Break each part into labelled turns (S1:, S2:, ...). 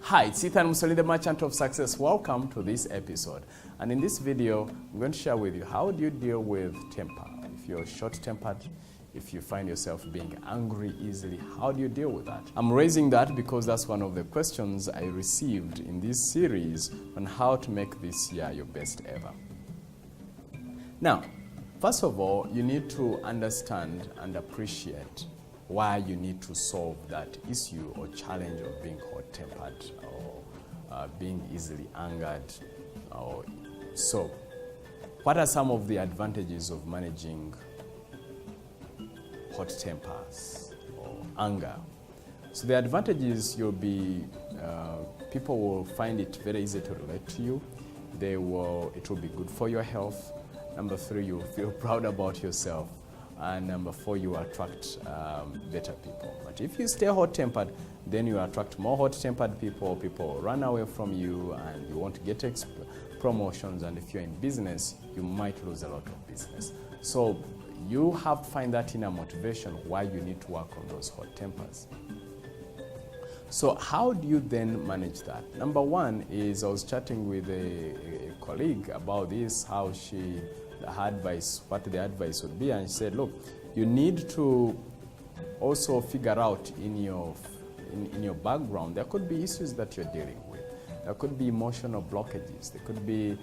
S1: Hi, it's Ethan Musoli, the Merchant of Success. Welcome to this episode. And in this video, I'm going to share with you how do you deal with temper. If you're short-tempered, if you find yourself being angry easily, how do you deal with that? I'm raising that because that's one of the questions I received in this series on how to make this year your best ever. Now, first of all, you need to understand and appreciate why you need to solve that issue or challenge of being hot-tempered or being easily angered. So, what are some of the advantages of managing hot tempers or anger? So the advantages, people will find it very easy to relate to you. It will be good for your health. Number 3, you'll feel proud about yourself. And number 4, you attract better people. But if you stay hot-tempered, then you attract more hot-tempered people. People will run away from you and you won't get promotions. And if you're in business, you might lose a lot of business. So you have to find that inner motivation why you need to work on those hot tempers. So how do you then manage that? Number 1 is I was chatting with a colleague about this, what the advice would be, and she said, look, you need to also figure out in your background, there could be issues that you're dealing with. There could be emotional blockages. There could be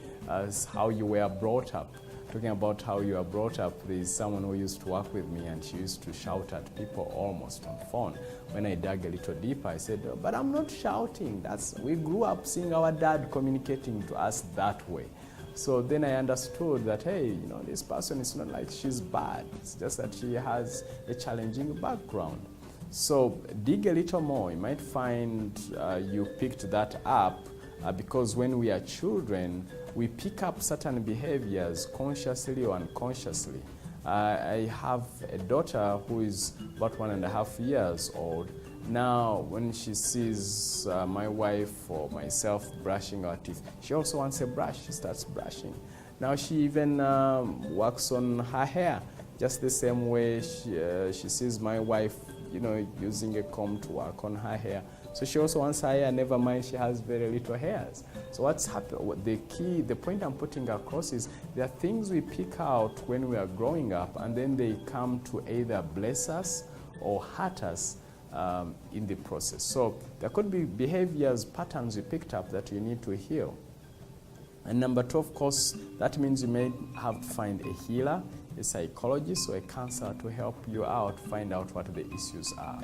S1: how you were brought up. Talking about how you are brought up, there's someone who used to work with me and she used to shout at people almost on the phone. When I dug a little deeper, I said, but I'm not shouting. We grew up seeing our dad communicating to us that way. So then I understood that, hey, this person is not like she's bad. It's just that she has a challenging background. So dig a little more. You might find you picked that up because when we are children, we pick up certain behaviors consciously or unconsciously. I have a daughter who is about 1.5 years old. Now, when she sees my wife or myself brushing our teeth, she also wants a brush. She starts brushing. Now, she even works on her hair, just the same way she sees my wife, using a comb to work on her hair. So she also wants her hair, never mind she has very little hairs. So what's happened, the point I'm putting across is there are things we pick out when we are growing up and then they come to either bless us or hurt us in the process. So there could be behaviors, patterns we picked up that you need to heal. And number 2, of course, that means you may have to find a healer, a psychologist or a counselor to help you out, find out what the issues are.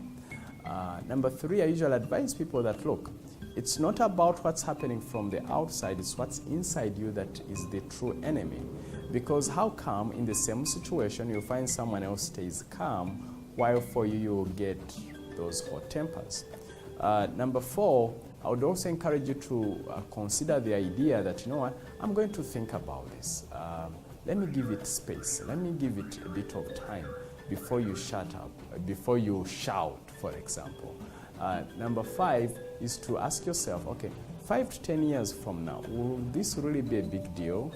S1: Number 3, I usually advise people that, look, it's not about what's happening from the outside, it's what's inside you that is the true enemy. Because how come in the same situation you find someone else stays calm, while for you you'll get those hot tempers? Number 4, I would also encourage you to consider the idea that, I'm going to think about this. Let me give it space. Let me give it a bit of time before you shut up, before you shout, for example. Number 5 is to ask yourself, okay, 5 to 10 years from now, will this really be a big deal?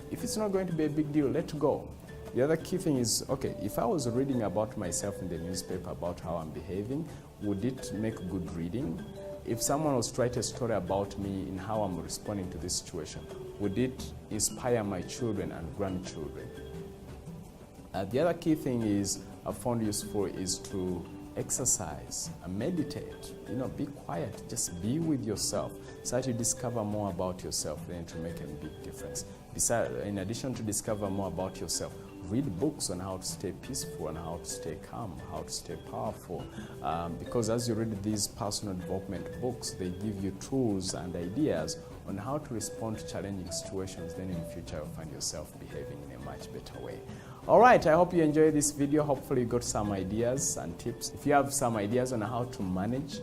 S1: If it's not going to be a big deal, let go. The other key thing is, okay, if I was reading about myself in the newspaper about how I'm behaving, would it make good reading? If someone was to write a story about me in how I'm responding to this situation, would it inspire my children and grandchildren? The other key thing is I've found useful is to exercise and meditate. Be quiet, just be with yourself so that you discover more about yourself, then to make a big difference. In addition to discover more about yourself, read books on how to stay peaceful and how to stay calm, how to stay powerful. Because as you read these personal development books, they give you tools and ideas on how to respond to challenging situations. Then in the future, you'll find yourself behaving in a much better way. All right, I hope you enjoyed this video. Hopefully you got some ideas and tips. If you have some ideas on how to manage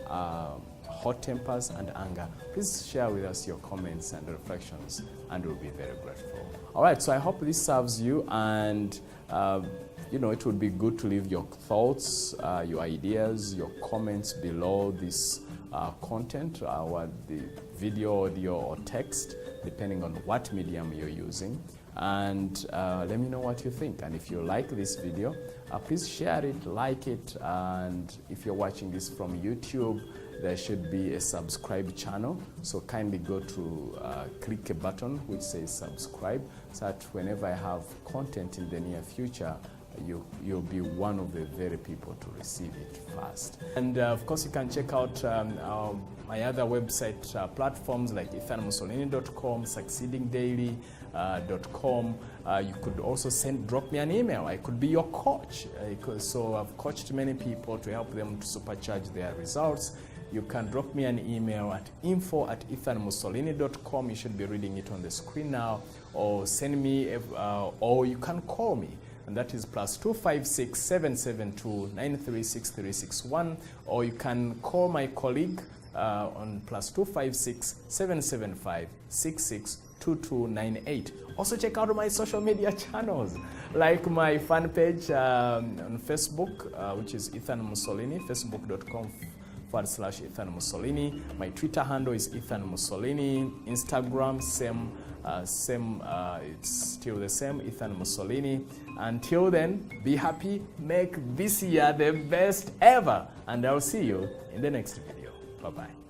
S1: hot tempers and anger, please share with us your comments and reflections, and we'll be very grateful. All right, so I hope this serves you, and it would be good to leave your thoughts, your ideas, your comments below this content, the video, audio, or text, depending on what medium you're using. And let me know what you think. And if you like this video, please share it, like it, and if you're watching this from YouTube, there should be a subscribe channel. So kindly go to click a button which says subscribe, so that whenever I have content in the near future, you'll be one of the very people to receive it first. And of course, you can check out my other website platforms like ethanmussolini.com, succeedingdaily.com. You could also drop me an email. I could be your coach. So I've coached many people to help them to supercharge their results. You can drop me an email at info@ethanmussolini.com. You should be reading it on the screen now, or send me, or you can call me. And that is +256 772 936361, or you can call my colleague on +256 775 662298. Also check out my social media channels, like my fan page on Facebook, which is Ethan Mussolini, facebook.com/Ethan Mussolini. My Twitter handle is Ethan Mussolini. Instagram, same, it's still the same, Ethan Mussolini. Until then, be happy, make this year the best ever, and I'll see you in the next video. Bye-bye.